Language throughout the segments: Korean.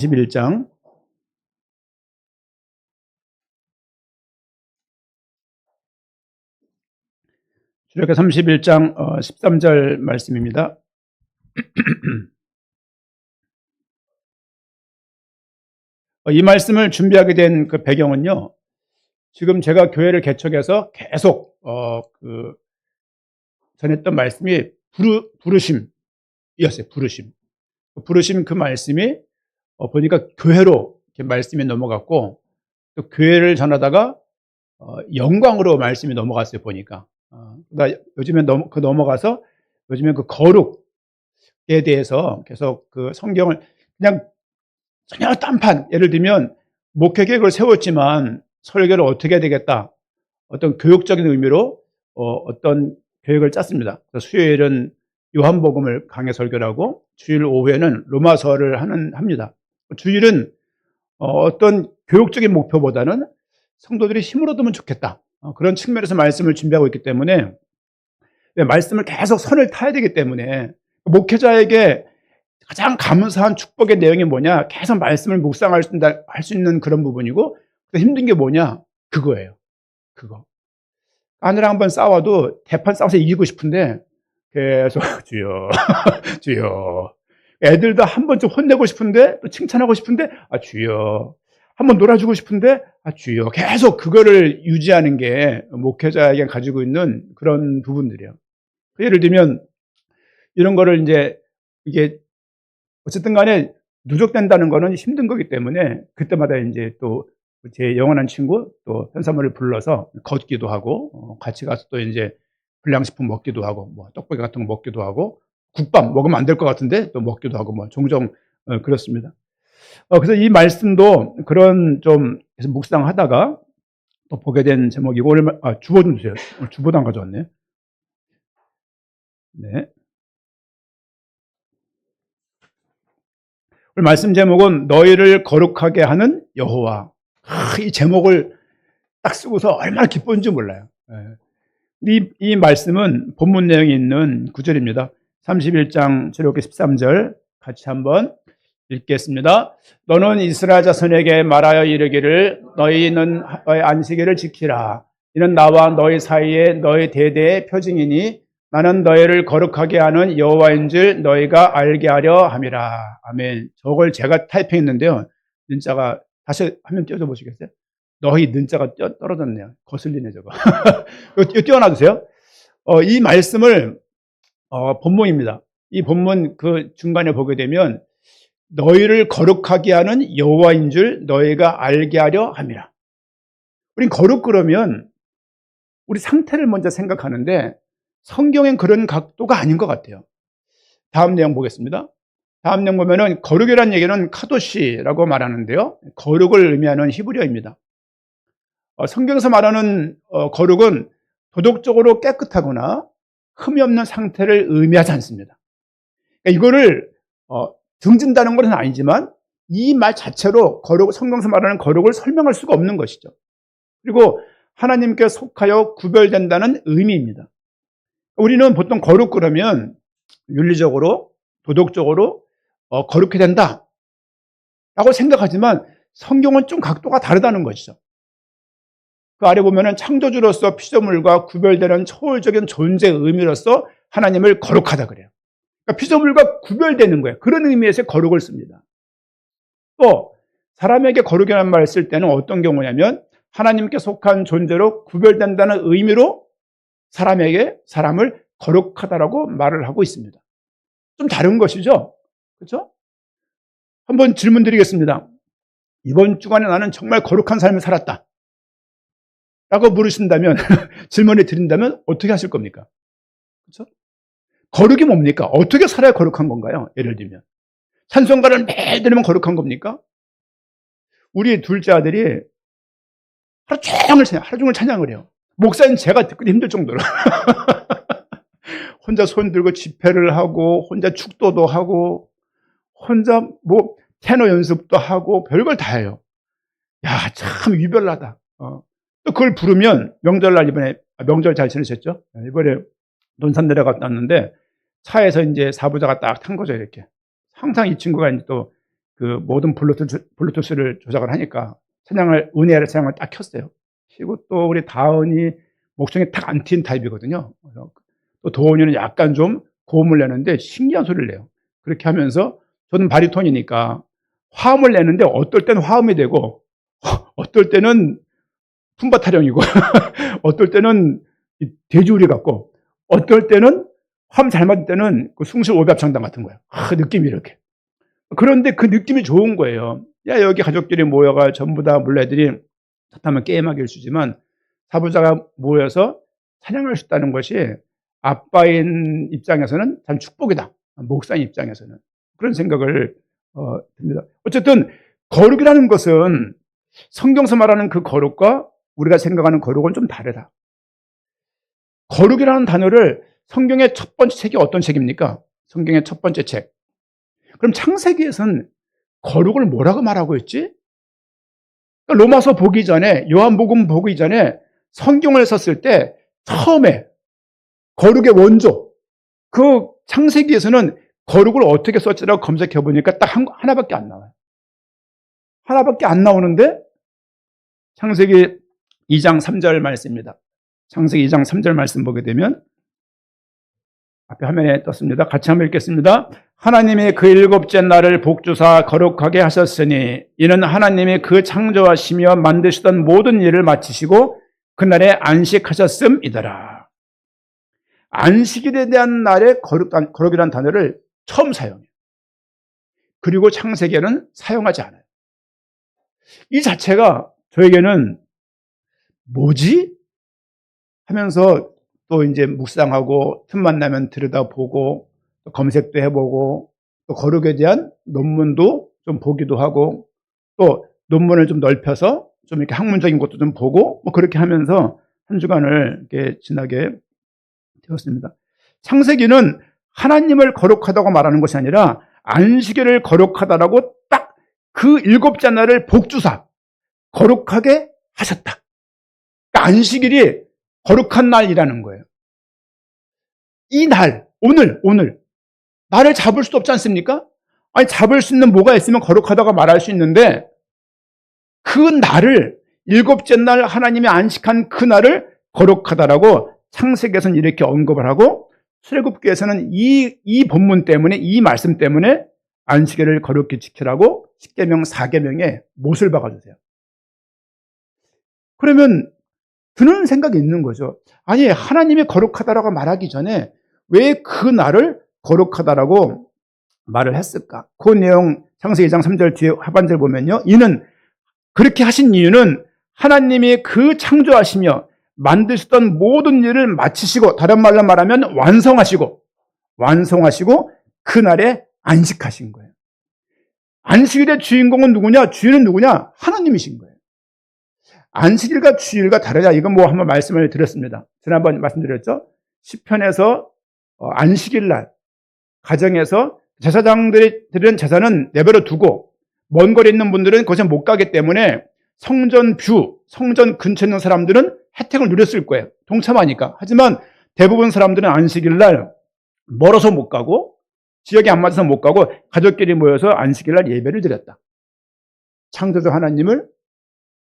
31장 출애굽기 31장 13절 말씀입니다. 이 말씀을 준비하게 된 그 배경은요, 지금 제가 교회를 개척해서 계속 전했던 말씀이 부르심이었어요. 부르심 그 말씀이 보니까 교회로 이렇게 말씀이 넘어갔고, 또 교회를 전하다가 영광으로 말씀이 넘어갔어요. 보니까 요즘에 넘어가서 요즘에 그 거룩에 대해서 계속 그 성경을 그냥 전혀 딴판, 예를 들면 목회 계획을 세웠지만 설교를 어떻게 해야 되겠다, 어떤 교육적인 의미로 어떤 계획을 짰습니다. 그래서 수요일은 요한복음을 강해 설교를 하고, 주일 오후에는 로마서를 합니다. 주일은 어떤 교육적인 목표보다는 성도들이 힘을 얻으면 좋겠다, 그런 측면에서 말씀을 준비하고 있기 때문에, 말씀을 계속 선을 타야 되기 때문에, 목회자에게 가장 감사한 축복의 내용이 뭐냐, 계속 말씀을 묵상할 수 있는 그런 부분이고, 힘든 게 뭐냐, 그거예요. 그거. 아내랑 한번 싸워도 대판 싸워서 이기고 싶은데 계속 주여 주여, 애들도 한 번 좀 혼내고 싶은데, 또 칭찬하고 싶은데 주여, 한번 놀아주고 싶은데 주여, 계속 그거를 유지하는 게 목회자에게 가지고 있는 그런 부분들이에요. 예를 들면 이런 거를 이게 어쨌든 간에 누적된다는 거는 힘든 거기 때문에, 그때마다 이제 또 제 영원한 친구 또 현사모를 불러서 걷기도 하고, 같이 가서 또 이제 불량식품 먹기도 하고, 뭐 떡볶이 같은 거 먹기도 하고, 국밥 먹으면 안 될 것 같은데 또 먹기도 하고, 뭐 종종 그렇습니다. 그래서 이 말씀도 그런 좀 묵상하다가 또 보게 된 제목이고, 오늘 주보 좀 주세요. 오늘 주보도 안 가져왔네. 네. 오늘 말씀 제목은 너희를 거룩하게 하는 여호와. 이 제목을 딱 쓰고서 얼마나 기쁜지 몰라요. 이 말씀은 본문 내용이 있는 구절입니다. 31장 출애굽기 13절 같이 한번 읽겠습니다. 너는 이스라엘 자손에게 말하여 이르기를 너희는 너희 안식일을 지키라. 이는 나와 너희 사이에 너희 대대의 표징이니 나는 너희를 거룩하게 하는 여호와인 줄 너희가 알게 하려 함이라. 아멘. 저걸 제가 타이핑했는데요, 문자가 다시 화면 띄워줘 보시겠어요? 너희 는자가 떨어졌네요. 거슬리네 저거. 이거 띄워놔주세요. 이 말씀을 본문입니다. 이 본문 그 중간에 보게 되면 너희를 거룩하게 하는 여호와인 줄 너희가 알게 하려 함이라. 우린 거룩 그러면 우리 상태를 먼저 생각하는데, 성경엔 그런 각도가 아닌 것 같아요. 다음 내용 보겠습니다. 다음 내용 보면은 거룩이라는 얘기는 카도시라고 말하는데요, 거룩을 의미하는 히브리어입니다. 성경에서 말하는 거룩은 도덕적으로 깨끗하거나 흠이 없는 상태를 의미하지 않습니다. 그러니까 이거를 등진다는 것은 아니지만 이 말 자체로 성경에서 말하는 거룩을 설명할 수가 없는 것이죠. 그리고 하나님께 속하여 구별된다는 의미입니다. 우리는 보통 거룩 그러면 윤리적으로, 도덕적으로 거룩해야 된다 라고 생각하지만, 성경은 좀 각도가 다르다는 것이죠. 그 아래 보면은 창조주로서 피조물과 구별되는 초월적인 존재의 의미로서 하나님을 거룩하다 그래요. 그러니까 피조물과 구별되는 거예요. 그런 의미에서 거룩을 씁니다. 또 사람에게 거룩이라는 말을 쓸 때는 어떤 경우냐면, 하나님께 속한 존재로 구별된다는 의미로 사람을 거룩하다라고 말을 하고 있습니다. 좀 다른 것이죠, 그렇죠? 한번 질문 드리겠습니다. 이번 주간에 나는 정말 거룩한 삶을 살았다 라고 물으신다면 질문을 드린다면 어떻게 하실 겁니까? 그렇죠? 거룩이 뭡니까? 어떻게 살아야 거룩한 건가요? 예를 들면 찬송가를 매일 들으면 거룩한 겁니까? 우리 둘째 아들이 하루 종일 찬양을 해요. 목사님 제가 듣기 힘들 정도로 혼자 손 들고 집회를 하고, 혼자 축도도 하고, 혼자 뭐 테너 연습도 하고, 별걸 다 해요. 야, 참 유별나다. 또 그걸 부르면, 이번에 명절 잘 지내셨죠? 이번에 논산 내려갔다 왔는데 차에서 이제 사부자가 딱 탄 거죠, 이렇게. 항상 이 친구가 이제 또 그 모든 블루투스를 조작을 하니까 은혜의 찬양을 딱 켰어요. 그리고 또 우리 다은이 목청이 탁 안 튄 타입이거든요. 또 도원이는 약간 좀 고음을 내는데 신기한 소리를 내요. 그렇게 하면서 저는 바리톤이니까 화음을 내는데 어떨 때는 화음이 되고 어떨 때는 품바 타령이고 어떨 때는 돼지우리 같고 어떨 때는 화음 잘 맞을 때는 그 숭실 오비합창단 같은 거예요. 느낌이 이렇게. 그런데 그 느낌이 좋은 거예요. 야, 여기 가족들이 모여가 전부 다 물론 애들이 하면 게임하기 일쑤지만 사부자가 모여서 찬양할 수 있다는 것이 아빠인 입장에서는 참 축복이다. 목사인 입장에서는 그런 생각을 듭니다. 어쨌든 거룩이라는 것은 성경에서 말하는 그 거룩과 우리가 생각하는 거룩은 좀 다르다. 거룩이라는 단어를 성경의 첫 번째 책이 어떤 책입니까? 성경의 첫 번째 책. 그럼 창세기에서는 거룩을 뭐라고 말하고 있지? 로마서 보기 전에, 요한복음 보기 전에 성경을 썼을 때 처음에 거룩의 원조, 그 창세기에서는 거룩을 어떻게 썼지라고 검색해 보니까 딱 하나밖에 안 나와요. 하나밖에 안 나오는데 창세기 2장 3절 말씀입니다. 창세기 2장 3절 말씀 보게 되면 앞에 화면에 떴습니다. 같이 한번 읽겠습니다. 하나님이 그 일곱째 날을 복주사 거룩하게 하셨으니 이는 하나님이 그 창조하시며 만드시던 모든 일을 마치시고 그날에 안식하셨음이더라. 안식일에 대한 날에 거룩이라는 단어를 처음 사용해요. 그리고 창세기에는 사용하지 않아요. 이 자체가 저에게는 뭐지? 하면서 또 이제 묵상하고 틈만 나면 들여다보고 검색도 해보고 또 거룩에 대한 논문도 좀 보기도 하고 또 논문을 좀 넓혀서 좀 이렇게 학문적인 것도 좀 보고 뭐 그렇게 하면서 한 주간을 이렇게 지나게 되었습니다. 창세기는 하나님을 거룩하다고 말하는 것이 아니라 안식일을 거룩하다라고 딱 그 일곱째 날을 복주사 거룩하게 하셨다. 그러니까 안식일이 거룩한 날이라는 거예요. 이 날, 오늘 나를 잡을 수도 없지 않습니까? 아니 잡을 수 있는 뭐가 있으면 거룩하다고 말할 수 있는데 그 날을 일곱째 날 하나님이 안식한 그 날을 거룩하다라고 창세기에서는 이렇게 언급을 하고 출애굽기에서는 이 본문 때문에 이 말씀 때문에 안식일을 거룩히 지키라고 10계명 4계명에 못을 박아주세요. 그러면 드는 생각이 있는 거죠. 아니 하나님이 거룩하다라고 말하기 전에 왜 그 날을 거룩하다라고 말을 했을까? 그 내용 창세기 2장 3절 뒤에 하반절 보면요. 이는 그렇게 하신 이유는 하나님이 그 창조하시며 만드시던 모든 일을 마치시고 다른 말로 말하면 완성하시고 그날에 안식하신 거예요. 안식일의 주인공은 누구냐? 주인은 누구냐? 하나님이신 거예요. 안식일과 주일과 다르냐? 이건 뭐 한번 말씀을 드렸습니다. 지난번 말씀드렸죠? 시편에서 안식일 날 가정에서 제사장들이 드리는 제사는 내버려 두고 먼 거리에 있는 분들은 거기서 못 가기 때문에 성전 근처에 있는 사람들은 혜택을 누렸을 거예요. 동참하니까. 하지만 대부분 사람들은 안식일 날 멀어서 못 가고 지역이 안 맞아서 못 가고 가족끼리 모여서 안식일 날 예배를 드렸다. 창조주 하나님을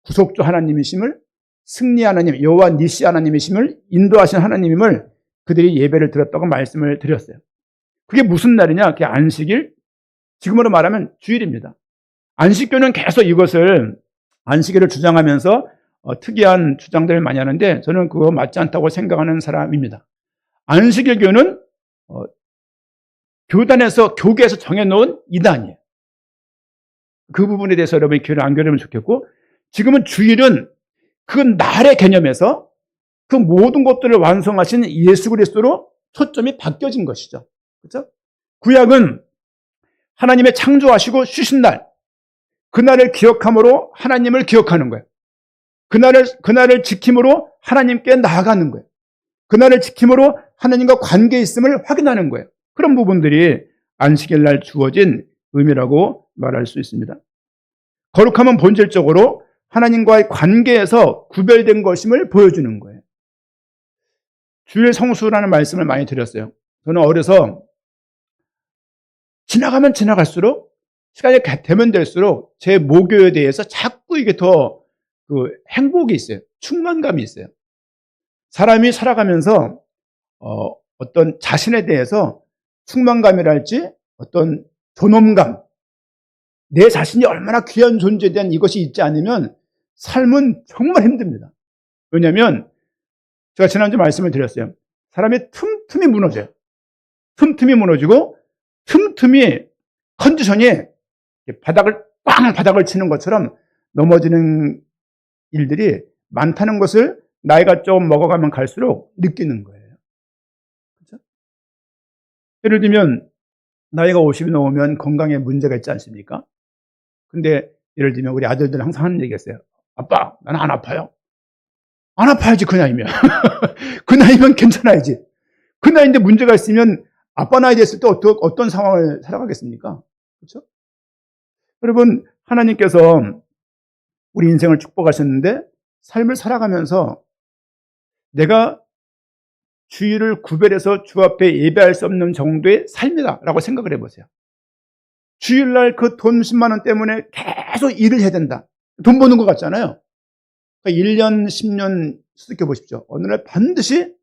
구속주 하나님이심을 승리 하나님 여호와 니시 하나님이심을 인도하신 하나님임을 그들이 예배를 드렸다고 말씀을 드렸어요. 그게 무슨 날이냐? 그게 안식일, 지금으로 말하면 주일입니다. 안식교는 계속 이것을 안식일을 주장하면서 특이한 주장들을 많이 하는데 저는 그거 맞지 않다고 생각하는 사람입니다. 안식일교는 교계에서 정해놓은 이단이에요. 그 부분에 대해서 여러분이 귀를 안 기울이면 좋겠고 지금은 주일은 그 날의 개념에서 그 모든 것들을 완성하신 예수 그리스도로 초점이 바뀌어진 것이죠. 그렇죠? 구약은 하나님의 창조하시고 쉬신 날, 그날을 기억함으로 하나님을 기억하는 거예요. 그날을 지킴으로 하나님께 나아가는 거예요. 그날을 지킴으로 하나님과 관계 있음을 확인하는 거예요. 그런 부분들이 안식일 날 주어진 의미라고 말할 수 있습니다. 거룩함은 본질적으로 하나님과의 관계에서 구별된 것임을 보여주는 거예요. 주일 성수라는 말씀을 많이 드렸어요. 저는 어려서 지나가면 지나갈수록 시간이 되면 될수록 제 모교에 대해서 자꾸 이게 더 행복이 있어요. 충만감이 있어요. 사람이 살아가면서 어떤 자신에 대해서 충만감이랄지 어떤 존엄감, 내 자신이 얼마나 귀한 존재에 대한 이것이 있지 않으면 삶은 정말 힘듭니다. 왜냐하면 제가 지난주 말씀을 드렸어요. 사람이 틈틈이 무너져요. 틈틈이 무너지고 틈틈이 컨디션이 바닥을 치는 것처럼 넘어지는 일들이 많다는 것을 나이가 좀 먹어가면 갈수록 느끼는 거예요. 그렇죠? 예를 들면 나이가 50이 넘으면 건강에 문제가 있지 않습니까? 근데 예를 들면 우리 아들들은 항상 하는 얘기가 있어요. 아빠, 나는 안 아파요. 안 아파야지, 그 나이면. 그 나이면 괜찮아야지. 그 나이인데 문제가 있으면 아빠 나이 됐을 때 어떤 상황을 살아가겠습니까? 그렇죠? 여러분, 하나님께서 우리 인생을 축복하셨는데 삶을 살아가면서 내가 주일을 구별해서 주 앞에 예배할 수 없는 정도의 삶이다라고 생각을 해보세요. 주일날 그 돈 10만 원 때문에 계속 일을 해야 된다. 돈 버는 것 같잖아요. 그러니까 1년, 10년 수득해 보십시오. 어느 날 반드시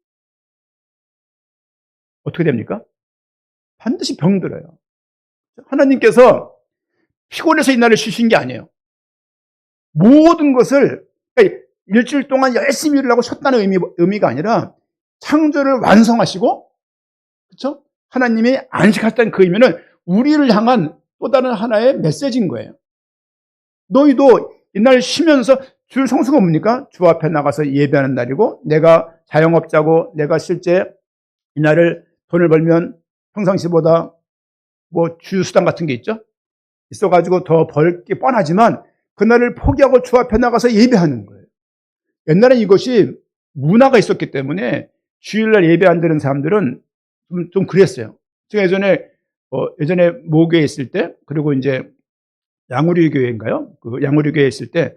어떻게 됩니까? 반드시 병들어요. 하나님께서 피곤해서 이날을 쉬신 게 아니에요. 모든 것을, 그러니까 일주일 동안 열심히 일을 하고 쉬었다는 의미가 아니라 창조를 완성하시고, 그렇죠? 하나님이 안식하셨다는 그 의미는 우리를 향한 또 다른 하나의 메시지인 거예요. 너희도 이날 쉬면서 주일 성수가 뭡니까? 주 앞에 나가서 예배하는 날이고, 내가 자영업자고 내가 실제 이날을 돈을 벌면 평상시보다 뭐 주수당 같은 게 있죠? 있어가지고 더 벌 게 뻔하지만 그날을 포기하고 주 앞에 나가서 예배하는 거예요. 옛날에 이것이 문화가 있었기 때문에 주일날 예배 안 드는 사람들은 좀 그랬어요. 제가 예전에 모교에 있을 때, 그리고 이제 양우리 교회인가요? 그 양우리 교회에 있을 때,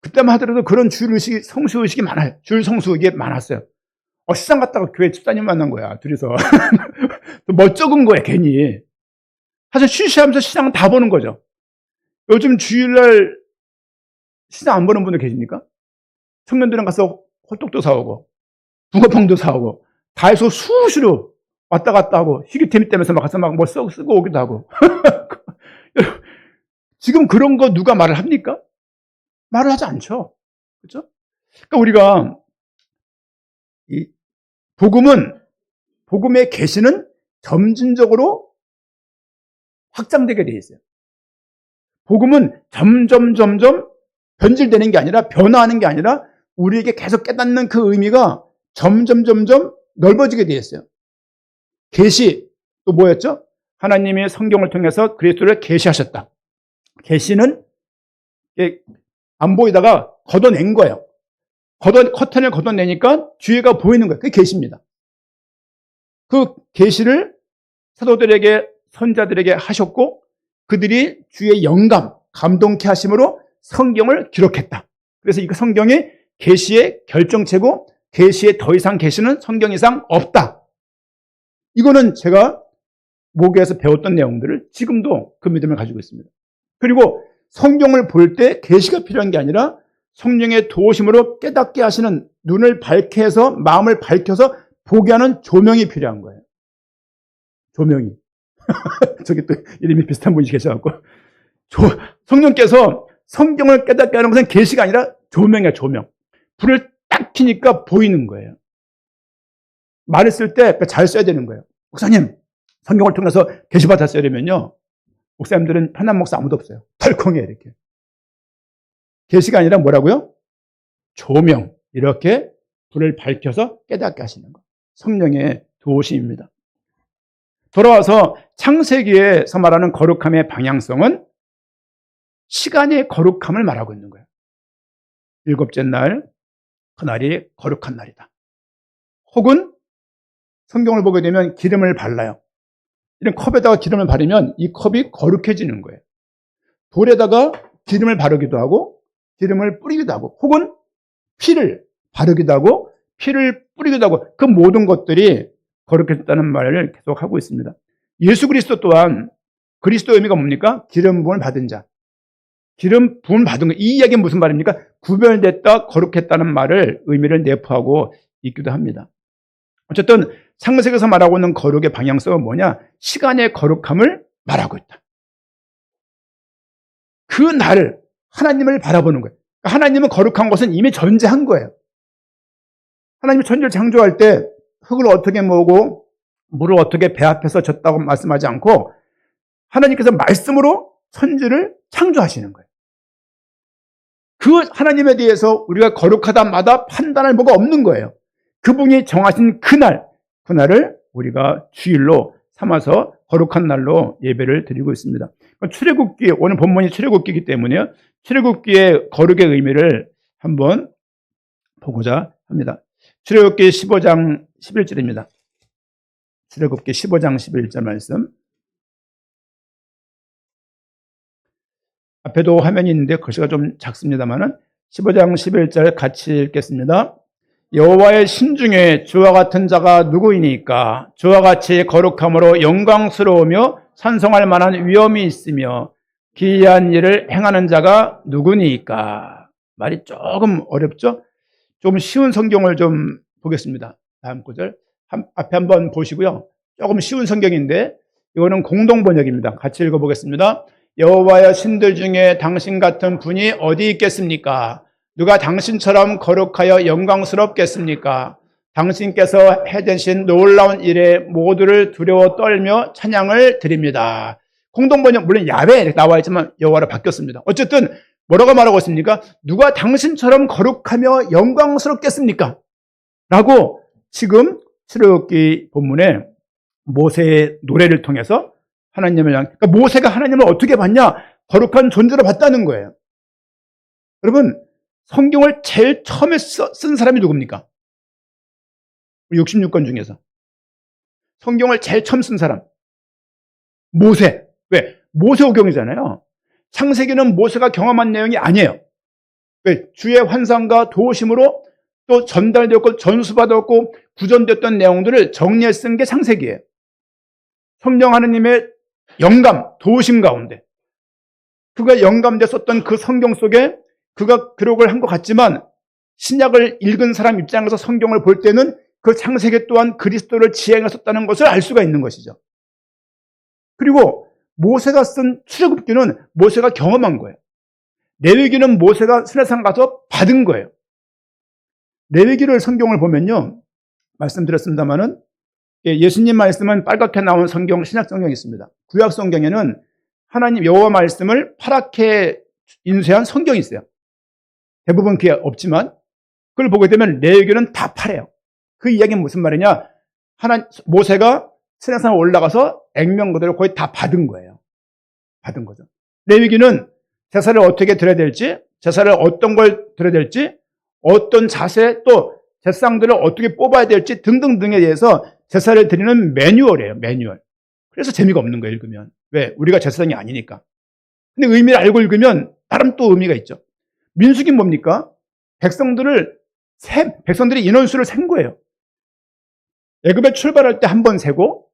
그때만 하더라도 그런 주일 의식이, 성수 의식이 많아요. 주일 성수 의식이 많았어요. 시장 갔다가 교회 집사님 만난 거야, 둘이서. 멋쩍은 거야, 괜히. 사실 쉬쉬하면서 시장은 다 보는 거죠. 요즘 주일날 시장 안 보는 분들 계십니까? 청년들은 가서 홀떡도 사오고, 붕어빵도 사오고, 다 해서 수시로 왔다 갔다 하고, 희귀템 때문에 막 가서 막 뭐 쓰고 오기도 하고. 지금 그런 거 누가 말을 합니까? 말을 하지 않죠. 그렇죠? 그러니까 우리가 이 복음의 계시는 점진적으로 확장되게 돼 있어요. 복음은 점점 변질되는 게 아니라, 변화하는 게 아니라 우리에게 계속 깨닫는 그 의미가 점점 넓어지게 되어 있어요. 계시, 또 뭐였죠? 하나님의 성경을 통해서 그리스도를 계시하셨다. 계시는 안 보이다가 걷어낸 거예요. 커튼을 걷어내니까 뒤에가 보이는 거예요. 그게 계시입니다. 그 계시를 사도들에게, 선자들에게 하셨고, 그들이 주의 영감, 감동케 하심으로 성경을 기록했다. 그래서 이 성경이 계시의 결정체고, 계시에 더 이상 계시는 성경 이상 없다. 이거는 제가 모교에서 배웠던 내용들을 지금도 그 믿음을 가지고 있습니다. 그리고 성경을 볼 때 계시가 필요한 게 아니라 성령의 도우심으로 깨닫게 하시는, 눈을 밝게 해서 마음을 밝혀서 보게 하는 조명이 필요한 거예요. 조명이. 저기 또 이름이 비슷한 분이 계셔갖고. 성령께서 성경을 깨닫게 하는 것은 계시가 아니라 조명이야, 조명. 불을 딱 켜니까 보이는 거예요. 말을 쓸 때 잘 써야 되는 거예요. 목사님, 성경을 통해서 계시받아 쓰려면요, 목사님들은 편한 목사 아무도 없어요. 덜컹해, 이렇게. 계시가 아니라 뭐라고요? 조명. 이렇게 불을 밝혀서 깨닫게 하시는 것. 성령의 도우심입니다. 돌아와서 창세기에서 말하는 거룩함의 방향성은 시간의 거룩함을 말하고 있는 거예요. 일곱째 날, 그날이 거룩한 날이다. 혹은 성경을 보게 되면 기름을 발라요. 이런 컵에다가 기름을 바르면 이 컵이 거룩해지는 거예요. 돌에다가 기름을 바르기도 하고, 기름을 뿌리기도 하고, 혹은 피를 바르기도 하고, 피를 뿌리기도 하고, 그 모든 것들이 거룩해졌다는 말을 계속 하고 있습니다. 예수 그리스도 또한 그리스도의 의미가 뭡니까? 기름 부음을 받은 자. 기름 부음을 받은 거. 이 이야기는 무슨 말입니까? 구별됐다, 거룩했다는 말을 의미를 내포하고 있기도 합니다. 어쨌든 창세기에서 말하고 있는 거룩의 방향성은 뭐냐? 시간의 거룩함을 말하고 있다. 그 나를, 하나님을 바라보는 거예요. 하나님은 거룩한 것은 이미 존재한 거예요. 하나님이 천지를 창조할 때 흙을 어떻게 모으고 물을 어떻게 배 앞에서 젓다고 말씀하지 않고 하나님께서 말씀으로 천지를 창조하시는 거예요. 그 하나님에 대해서 우리가 거룩하다마다 판단할 뭐가 없는 거예요. 그분이 정하신 그날을 우리가 주일로 삼아서 거룩한 날로 예배를 드리고 있습니다. 출애굽기, 오늘 본문이 출애굽기이기 때문에 출애굽기의 거룩의 의미를 한번 보고자 합니다. 출애굽기 15장 11절입니다. 출애굽기 15장 11절 말씀. 앞에도 화면이 있는데 글씨가 좀 작습니다만은 15장 11절 같이 읽겠습니다. 여호와의 신중에 주와 같은 자가 누구이니까? 주와 같이 거룩함으로 영광스러우며 찬송할 만한 위엄이 있으며 기이한 일을 행하는 자가 누구니까? 말이 조금 어렵죠? 좀 쉬운 성경을 좀 보겠습니다. 다음 구절 앞에 한번 보시고요. 조금 쉬운 성경인데 이거는 공동번역입니다. 같이 읽어보겠습니다. 여호와의 신들 중에 당신 같은 분이 어디 있겠습니까? 누가 당신처럼 거룩하여 영광스럽겠습니까? 당신께서 해대신 놀라운 일에 모두를 두려워 떨며 찬양을 드립니다. 공동번역 물론 야훼 이렇게 나와 있지만 여호와로 바뀌었습니다. 어쨌든 뭐라고 말하고 있습니까? 누가 당신처럼 거룩하며 영광스럽겠습니까? 라고 지금 출애굽기 본문에 모세의 노래를 통해서 하나님을 그러니까 모세가 하나님을 어떻게 봤냐? 거룩한 존재로 봤다는 거예요. 여러분 성경을 제일 처음에 쓴 사람이 누굽니까? 66권 중에서 성경을 제일 처음 쓴 사람 모세. 왜? 모세오경이잖아요. 창세기는 모세가 경험한 내용이 아니에요. 왜? 주의 환상과 도우심으로 또 전달되었고 전수받았고 구전됐던 내용들을 정리해 쓴 게 창세기예요. 성령 하느님의 영감, 도우심 가운데 그가 영감돼 썼던 그 성경 속에 그가 기록을 한 것 같지만 신약을 읽은 사람 입장에서 성경을 볼 때는 그 창세기 또한 그리스도를 지향했었다는 것을 알 수가 있는 것이죠. 그리고 모세가 쓴 출애굽기는 모세가 경험한 거예요. 레위기는 모세가 시내산 가서 받은 거예요. 레위기를 성경을 보면요. 말씀드렸습니다마는 예수님 말씀은 빨갛게 나온 성경, 신약 성경이 있습니다. 구약 성경에는 하나님 여호와 말씀을 파랗게 인쇄한 성경이 있어요. 대부분 그게 없지만 그걸 보게 되면 레위기는 다 파래요. 그 이야기는 무슨 말이냐? 모세가 시내산에 올라가서 액면 그대로 거의 다 받은 거예요. 받은 거죠. 레위기는 제사를 어떻게 드려야 될지, 제사를 어떤 걸 드려야 될지, 어떤 자세 또 제사상들을 어떻게 뽑아야 될지 등등등에 대해서 제사를 드리는 매뉴얼이에요. 매뉴얼. 그래서 재미가 없는 거예요. 읽으면. 왜? 우리가 제사장이 아니니까. 근데 의미를 알고 읽으면 다른 또 의미가 있죠. 민수기 뭡니까? 백성들의 인원수를 센 거예요. 애굽에 출발할 때 한 번 세고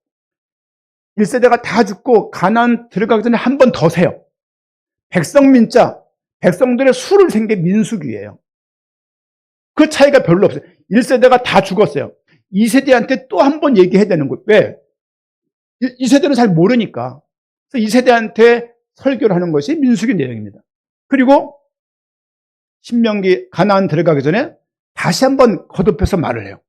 1세대가 다 죽고 가나안 들어가기 전에 한 번 더 세요. 백성민자, 백성들의 수를 센 게 민수기예요. 그 차이가 별로 없어요. 1세대가 다 죽었어요. 2세대한테 또 한 번 얘기해야 되는 거예요. 왜? 2세대는 잘 모르니까. 그래서 2세대한테 설교를 하는 것이 민수기 내용입니다. 그리고 신명기 가나안 들어가기 전에 다시 한번 거듭해서 말을 해요.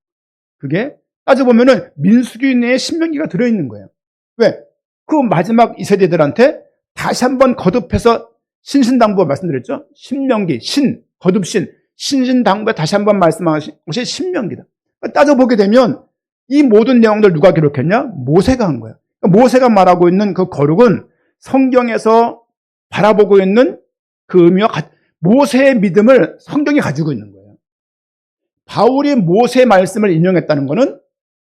그게 따져보면은 민수기 내에 신명기가 들어있는 거예요. 왜? 그 마지막 2세대들한테 다시 한번 거듭해서 신신당부 말씀드렸죠? 신명기, 거듭신, 신신당부에 다시 한번 말씀하신 것이 신명기다. 따져보게 되면 이 모든 내용들 누가 기록했냐? 모세가 한 거예요. 모세가 말하고 있는 그 거룩은 성경에서 바라보고 있는 그 의미와 모세의 믿음을 성경이 가지고 있는 거예요. 바울이 모세의 말씀을 인용했다는 것은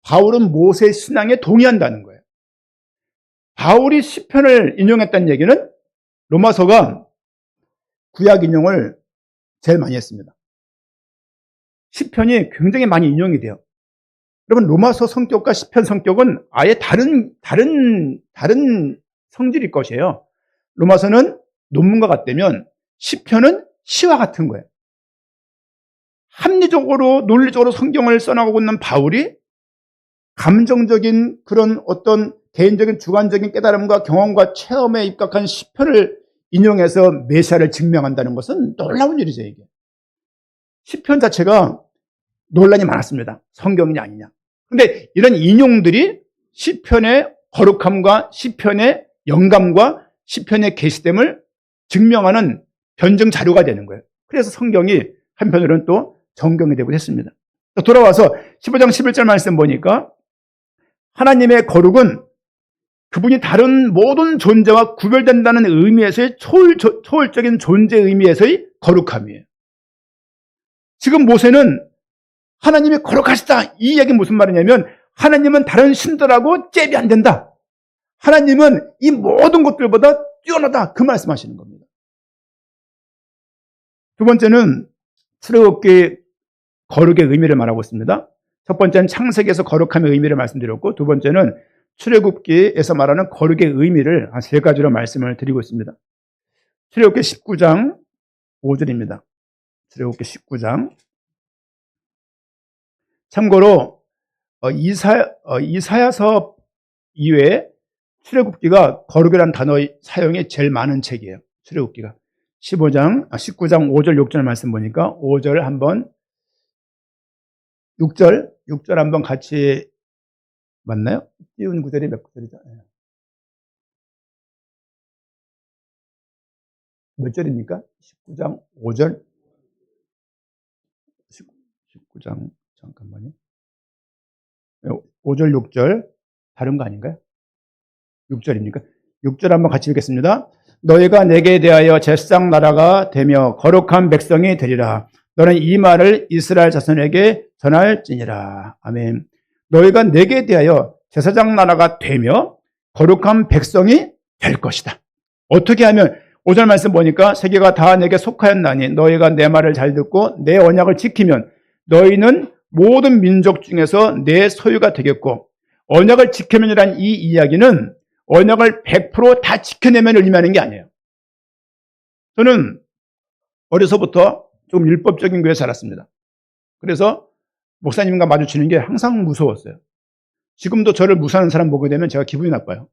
바울은 모세의 신앙에 동의한다는 거예요. 바울이 시편을 인용했다는 얘기는 로마서가 구약 인용을 제일 많이 했습니다. 시편이 굉장히 많이 인용이 돼요. 여러분 로마서 성격과 시편 성격은 아예 다른 성질일 것이에요. 로마서는 논문과 같다면 시편은 시와 같은 거예요. 합리적으로 논리적으로 성경을 써나가고 있는 바울이 감정적인 그런 어떤 개인적인 주관적인 깨달음과 경험과 체험에 입각한 시편을 인용해서 메시아를 증명한다는 것은 놀라운 일이죠. 이게 시편 자체가 논란이 많았습니다. 성경이냐 아니냐. 그런데 이런 인용들이 시편의 거룩함과 시편의 영감과 시편의 계시됨을 증명하는 변증 자료가 되는 거예요. 그래서 성경이 한편으로는 또 정경이 되고 했습니다. 돌아와서 15장 11절 말씀 보니까 하나님의 거룩은 그분이 다른 모든 존재와 구별된다는 의미에서의 초월적인 존재 의미에서의 거룩함이에요. 지금 모세는 하나님이 거룩하시다, 이 얘기는 무슨 말이냐면 하나님은 다른 신들하고 잽이 안 된다. 하나님은 이 모든 것들보다 뛰어나다, 그 말씀하시는 겁니다. 두 번째는 출애굽기 거룩의 의미를 말하고 있습니다. 첫 번째는 창세기에서 거룩함의 의미를 말씀드렸고, 두 번째는 출애굽기에서 말하는 거룩의 의미를 한 세 가지로 말씀을 드리고 있습니다. 출애굽기 19장 5절입니다. 출애굽기 19장. 참고로 이사야서 이외에 출애굽기가 거룩이라는 단어의 사용이 제일 많은 책이에요. 출애굽기가 19장 5절 6절 말씀 보니까 5절 한번 6절 한번 같이 맞나요? 띄운 구절이 몇 구절이죠? 몇 절입니까? 19장 5절 19장 잠깐만요. 5절 6절 다른 거 아닌가요? 6절입니까? 6절 한번 같이 읽겠습니다. 너희가 내게 대하여 제사장 나라가 되며 거룩한 백성이 되리라. 너는 이 말을 이스라엘 자손에게 전할지니라. 아멘. 너희가 내게 대하여 제사장 나라가 되며 거룩한 백성이 될 것이다. 어떻게 하면 5절 말씀 보니까 세계가 다 내게 속하였나니 너희가 내 말을 잘 듣고 내 언약을 지키면 너희는 모든 민족 중에서 내 소유가 되겠고, 언약을 지켜면이란 이 이야기는 언약을 100% 다 지켜내면 의미하는 게 아니에요. 저는 어려서부터 좀 율법적인 교회에 살았습니다. 그래서 목사님과 마주치는 게 항상 무서웠어요. 지금도 저를 무시하는 사람 보게 되면 제가 기분이 나빠요.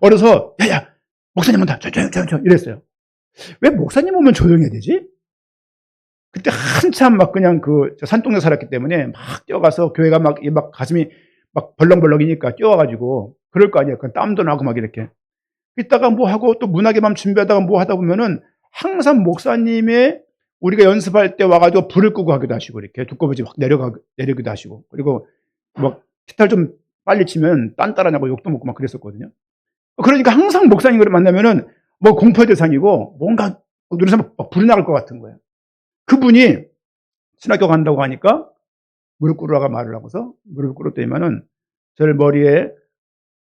어려서 야야 목사님 온다 조용 이랬어요. 왜 목사님 오면 조용해야 되지? 그때 한참 막 그냥 산동네 살았기 때문에 막 뛰어가서 교회가 막 가슴이 막 벌렁벌렁이니까 뛰어가지고 그럴 거 아니에요. 땀도 나고 막 이렇게. 이따가 뭐 하고 또 문학의 밤 준비하다가 뭐 하다 보면은 항상 목사님의 우리가 연습할 때 와가지고 불을 끄고 하기도 하시고 이렇게 두꺼비지 확 내리기도 하시고, 그리고 막 기타를 좀 빨리 치면 딴 따라냐고 욕도 먹고 막 그랬었거든요. 그러니까 항상 목사님을 만나면은 뭐 공포의 대상이고 뭔가 눈에서 막 불이 나갈 것 같은 거예요. 그분이 신학교 간다고 하니까 무릎 꿇으라고 말을 하고서 무릎 꿇었더니만은 저를 머리에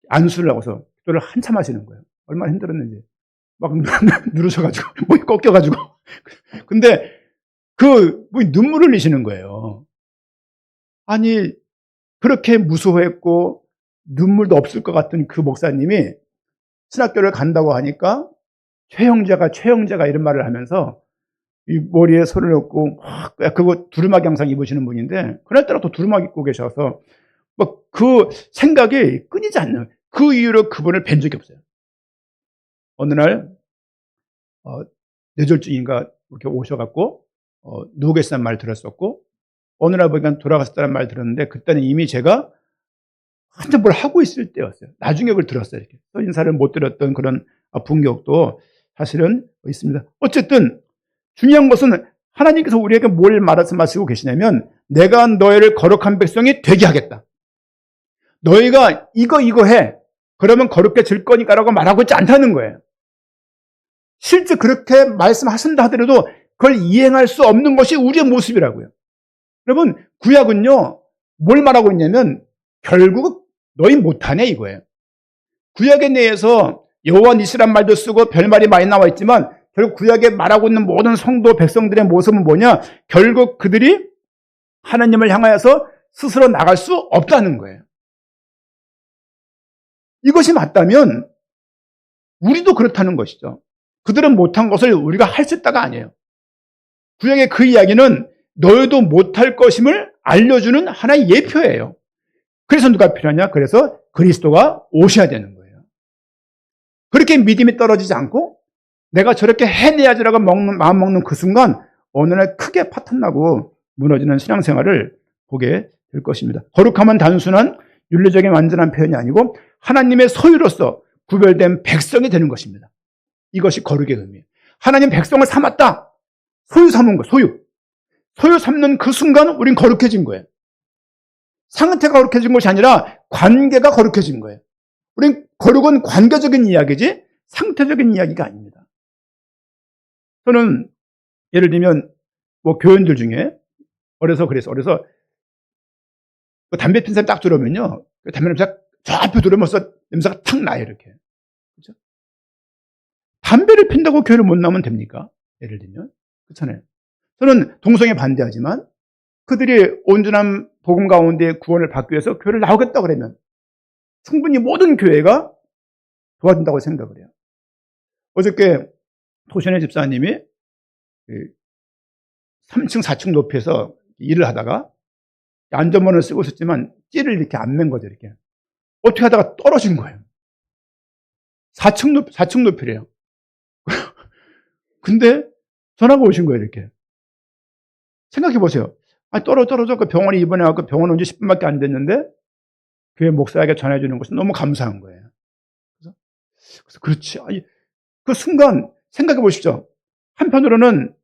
안수를 하고서 기도를 한참 하시는 거예요. 얼마나 힘들었는지. 막 누르셔가지고, 목이 꺾여가지고. 근데 눈물을 흘리시는 거예요. 아니, 그렇게 무서워했고 눈물도 없을 것 같은 그 목사님이 신학교를 간다고 하니까 최형제가 이런 말을 하면서 이 머리에 손을 얹고 막 그거 두루마기 항상 입으시는 분인데 그날따라 또 두루마기 입고 계셔서 막 그 생각이 끊이지 않는, 그 이후로 그분을 뵌 적이 없어요. 어느 날 뇌졸중인가 이렇게 오셔갖고 누워 계시다는 말 들었었고, 어느 날 보니까 돌아가셨다는 말 들었는데 그때는 이미 제가 한참 뭘 하고 있을 때였어요. 나중에 그걸 들었어요. 이렇게 인사를 못 드렸던 그런 아픈 기억도 사실은 있습니다. 어쨌든 중요한 것은 하나님께서 우리에게 뭘 말씀하시고 계시냐면 내가 너희를 거룩한 백성이 되게 하겠다. 너희가 이거 해. 그러면 거룩해질 거니까라고 말하고 있지 않다는 거예요. 실제 그렇게 말씀하신다 하더라도 그걸 이행할 수 없는 것이 우리의 모습이라고요. 여러분, 구약은요, 뭘 말하고 있냐면 결국 너희 못하네 이거예요. 구약에 대해서 여호와 니시란 말도 쓰고 별말이 많이 나와 있지만 결국 구약에 말하고 있는 모든 성도 백성들의 모습은 뭐냐? 결국 그들이 하나님을 향하여서 스스로 나갈 수 없다는 거예요. 이것이 맞다면 우리도 그렇다는 것이죠. 그들은 못한 것을 우리가 할 수 있다가 아니에요. 구약의 그 이야기는 너희도 못할 것임을 알려주는 하나의 예표예요. 그래서 누가 필요하냐? 그래서 그리스도가 오셔야 되는 거예요. 그렇게 믿음이 떨어지지 않고 내가 저렇게 해내야지라고 마음 먹는 그 순간 어느 날 크게 파탄나고 무너지는 신앙생활을 보게 될 것입니다. 거룩함은 단순한 윤리적인 완전한 표현이 아니고 하나님의 소유로서 구별된 백성이 되는 것입니다. 이것이 거룩의 의미예요. 하나님 백성을 삼았다. 소유 삼은 거, 소유. 소유 삼는 그 순간 우린 거룩해진 거예요. 상태가 거룩해진 것이 아니라 관계가 거룩해진 거예요. 우린 거룩은 관계적인 이야기지 상태적인 이야기가 아닙니다. 저는 예를 들면 뭐 교인들 중에 어려서 담배 핀 사람 딱 들어오면요, 담배 냄새가 저 앞에 들어오면서 냄새가 탁 나요, 이렇게. 그렇죠? 담배를 핀다고 교회를 못 나오면 됩니까? 예를 들면. 그렇잖아요. 저는 동성애 반대하지만 그들이 온전한 복음 가운데 구원을 받기 위해서 교회를 나오겠다 그러면 충분히 모든 교회가 도와준다고 생각을 해요. 어저께 도션의 집사님이 3층, 4층 높이에서 일을 하다가 안전문을 쓰고 있었지만 찌를 이렇게 안 맨 거죠, 이렇게. 어떻게 하다가 떨어진 거예요. 4층 높이래요. 근데 전화가 오신 거예요, 이렇게. 생각해 보세요. 아니, 떨어져. 그 병원에 입원해갖고 병원 온 지 10분밖에 안 됐는데 교회 목사에게 전해주는 것은 너무 감사한 거예요. 그래서 그렇지. 아니, 그 순간 생각해 보십시오. 한편으로는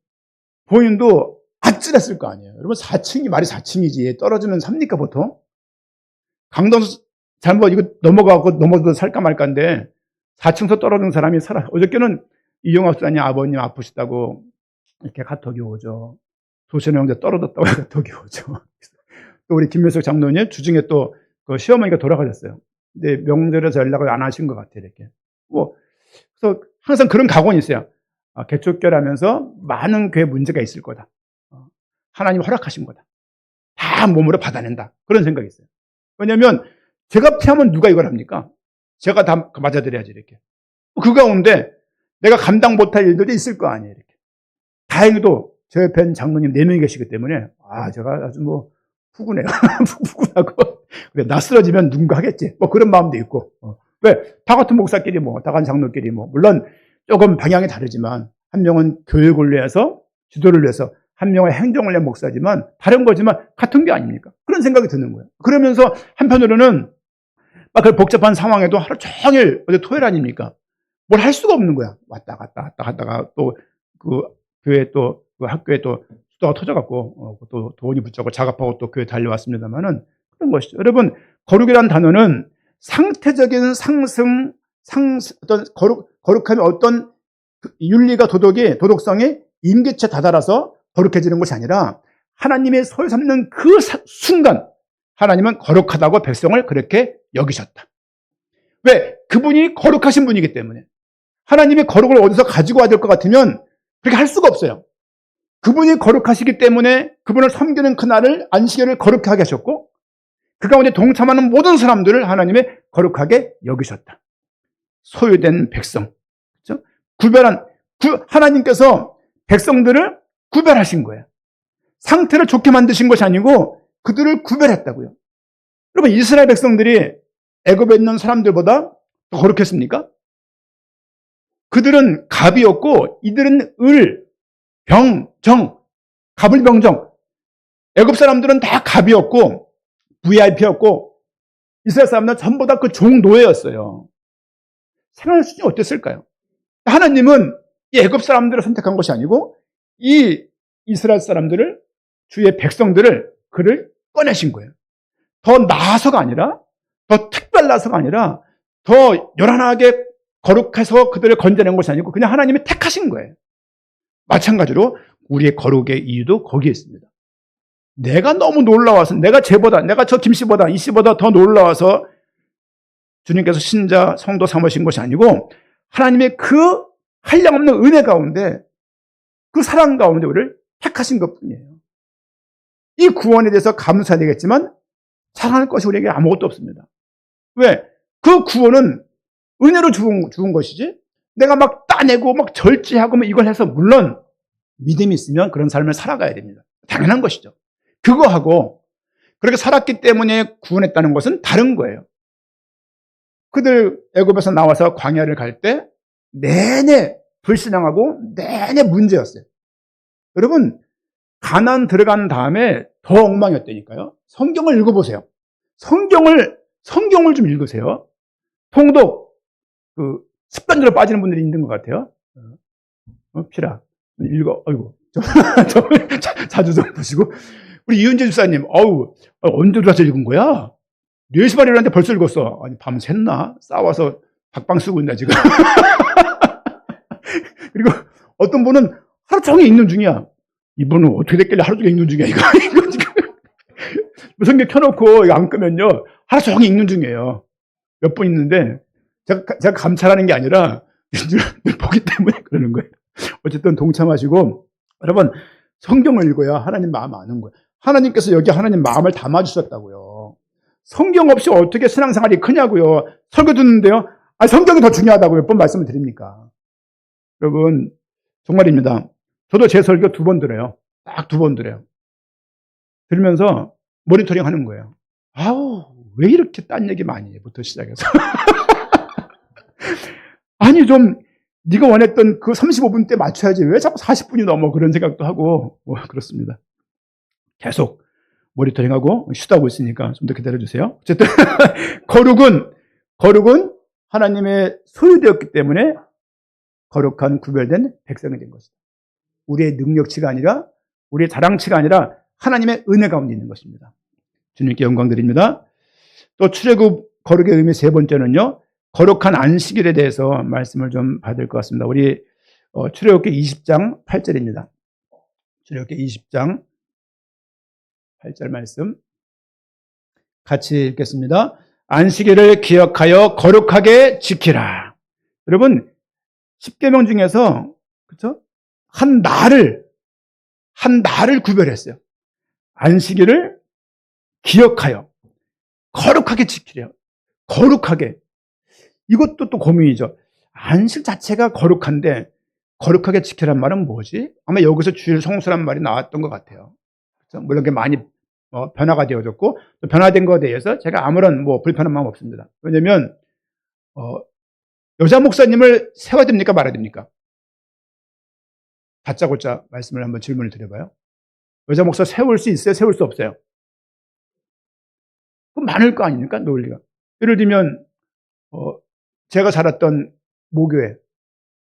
본인도 아찔했을 거 아니에요. 여러분, 4층이 말이 4층이지. 떨어지면 삽니까, 보통? 강동 잘못 이거 넘어져도 살까 말까인데 4층에서 떨어진 사람이 살아. 어저께는 이용학 수사님 아버님 아프시다고 이렇게 카톡이 오죠. 도시의 형제 떨어졌다고 카톡이 오죠. 또 우리 김민석 장로님 주중에 또 그 시어머니가 돌아가셨어요. 근데 명절에서 연락을 안 하신 것 같아요, 이렇게. 뭐, 그래서 항상 그런 각오는 있어요. 개척교회라면서 많은 교회 문제가 있을 거다. 하나님 허락하신 거다. 다 몸으로 받아낸다. 그런 생각이 있어요. 왜냐하면 제가 피하면 누가 이걸 합니까? 제가 다 맞아들여야지, 이렇게. 그 가운데 내가 감당 못할 일들이 있을 거 아니에요, 이렇게. 다행히도 제 옆에는 장로님 4명이 계시기 때문에 제가 아주 뭐 푸근해요. 푸근하고 그래, 나 쓰러지면 누군가 하겠지. 뭐 그런 마음도 있고. 왜? 다 같은 목사끼리 다 같은 장로끼리 물론 조금 방향이 다르지만 한 명은 교육을 위해서 지도를 위해서 한 명은 행정을 위한 목사지만 다른 거지만 같은 게 아닙니까? 그런 생각이 드는 거예요. 그러면서 한편으로는 막 그 복잡한 상황에도 하루 종일 어제 토요일 아닙니까? 뭘 할 수가 없는 거야. 왔다 갔다 하다가 또 그 교회 또 그 학교에 또 수도가 터져갖고 또 돈이 붙잡고 작업하고 또 교회 달려왔습니다만은 그런 것이죠. 여러분, 거룩이라는 단어는 상태적인 상승, 어떤 거룩함이 어떤 윤리가 도덕성이 임계치에 다다라서 거룩해지는 것이 아니라 하나님의 소유 삼는 그 순간 하나님은 거룩하다고 백성을 그렇게 여기셨다. 왜? 그분이 거룩하신 분이기 때문에. 하나님의 거룩을 어디서 가지고 와야 될 것 같으면 그렇게 할 수가 없어요. 그분이 거룩하시기 때문에 그분을 섬기는 그날을 안식일을 거룩하게 하셨고 그 가운데 동참하는 모든 사람들을 하나님의 거룩하게 여기셨다. 소유된 백성. 그렇죠? 하나님께서 백성들을 구별하신 거예요. 상태를 좋게 만드신 것이 아니고 그들을 구별했다고요. 여러분, 이스라엘 백성들이 애굽에 있는 사람들보다 더 거룩했습니까? 그들은 갑이었고 이들은 을, 병, 정, 갑을병정. 애굽 사람들은 다 갑이었고 VIP였고 이스라엘 사람들은 전부 다 그 종노예였어요. 생활 수준이 어땠을까요? 하나님은 이 애굽 사람들을 선택한 것이 아니고 이 이스라엘 사람들을, 주의 백성들을 그를 꺼내신 거예요. 더 나아서가 아니라, 더 특별나서가 아니라 더 요란하게 거룩해서 그들을 건져낸 것이 아니고 그냥 하나님이 택하신 거예요. 마찬가지로 우리의 거룩의 이유도 거기에 있습니다. 내가 너무 놀라워서, 내가 저 김씨보다 이씨보다 더 놀라워서 주님께서 신자 성도 삼으신 것이 아니고 하나님의 그 한량없는 은혜 가운데, 그 사랑 가운데 우리를 택하신 것뿐이에요. 이 구원에 대해서 감사해야 되겠지만 사랑할 것이 우리에게 아무것도 없습니다. 왜? 그 구원은 은혜로 죽은 것이지 내가 막 따내고 막 절제하고 뭐 이걸 해서 물론 믿음이 있으면 그런 삶을 살아가야 됩니다. 당연한 것이죠. 그거하고 그렇게 살았기 때문에 구원했다는 것은 다른 거예요. 그들 애굽에서 나와서 광야를 갈 때 내내 불신앙하고 내내 문제였어요. 여러분 가나안 들어간 다음에 더 엉망이었다니까요. 성경을 읽어보세요. 성경을 좀 읽으세요. 통독 습관적으로 빠지는 분들이 있는 것 같아요. 피라 읽어. 아이고 자주 좀 보시고 우리 이은재 주사님 언제 들어서 읽은 거야? 4시 반에 일어났는데 벌써 읽었어. 아니 밤 샜나? 싸워서 박방 쓰고 있나 지금. 그리고 어떤 분은 하루 종일 읽는 중이야. 이분은 어떻게 됐길래 하루 종일 읽는 중이야 이거 지금. 성경 켜놓고 이거 안 끄면요 하루 종일 읽는 중이에요. 몇 번 읽는데 제가 감찰하는 게 아니라 늘 보기 때문에 그러는 거예요. 어쨌든 동참하시고 여러분 성경을 읽어야 하나님 마음 아는 거예요. 하나님께서 여기 하나님 마음을 담아주셨다고요. 성경 없이 어떻게 신앙생활이 크냐고요. 설교 듣는데요. 성경이 더 중요하다고 몇 번 말씀을 드립니까? 여러분 정말입니다. 저도 제 설교 2번 들어요. 딱 2번 들어요. 들으면서 모니터링 하는 거예요. 왜 이렇게 딴 얘기 많이 해? 부터 시작해서. 아니 좀 네가 원했던 그 35분 때 맞춰야지 왜 자꾸 40분이 넘어 그런 생각도 하고 그렇습니다. 계속 모니터링하고 쉬다고 있으니까 좀 더 기다려주세요. 어쨌든 거룩은 하나님의 소유되었기 때문에 거룩한 구별된 백성이 된 것이다. 우리의 능력치가 아니라 우리의 자랑치가 아니라 하나님의 은혜 가운데 있는 것입니다. 주님께 영광 드립니다. 또 출애굽 거룩의 의미 3번째는요. 거룩한 안식일에 대해서 말씀을 좀 받을 것 같습니다. 우리 출애굽기 20장 8절입니다. 출애굽기 20장 8절 말씀 같이 읽겠습니다. 안식일을 기억하여 거룩하게 지키라. 여러분 10계명 중에서 그렇죠? 한 날을 구별했어요. 안식일을 기억하여 거룩하게 지키래요. 거룩하게. 이것도 또 고민이죠. 안식 자체가 거룩한데 거룩하게 지키란 말은 뭐지? 아마 여기서 주일 성수란 말이 나왔던 것 같아요. 그렇죠? 물론 그게 많이 변화가 되어졌고 또 변화된 것에 대해서 제가 아무런 불편한 마음 없습니다. 왜냐하면 여자 목사님을 세워야 됩니까 말아야 됩니까? 다짜고짜 말씀을 한번 질문을 드려봐요. 여자 목사 세울 수 있어요? 세울 수 없어요? 그럼 많을 거 아닙니까? 논리가. 예를 들면 제가 자랐던 모교회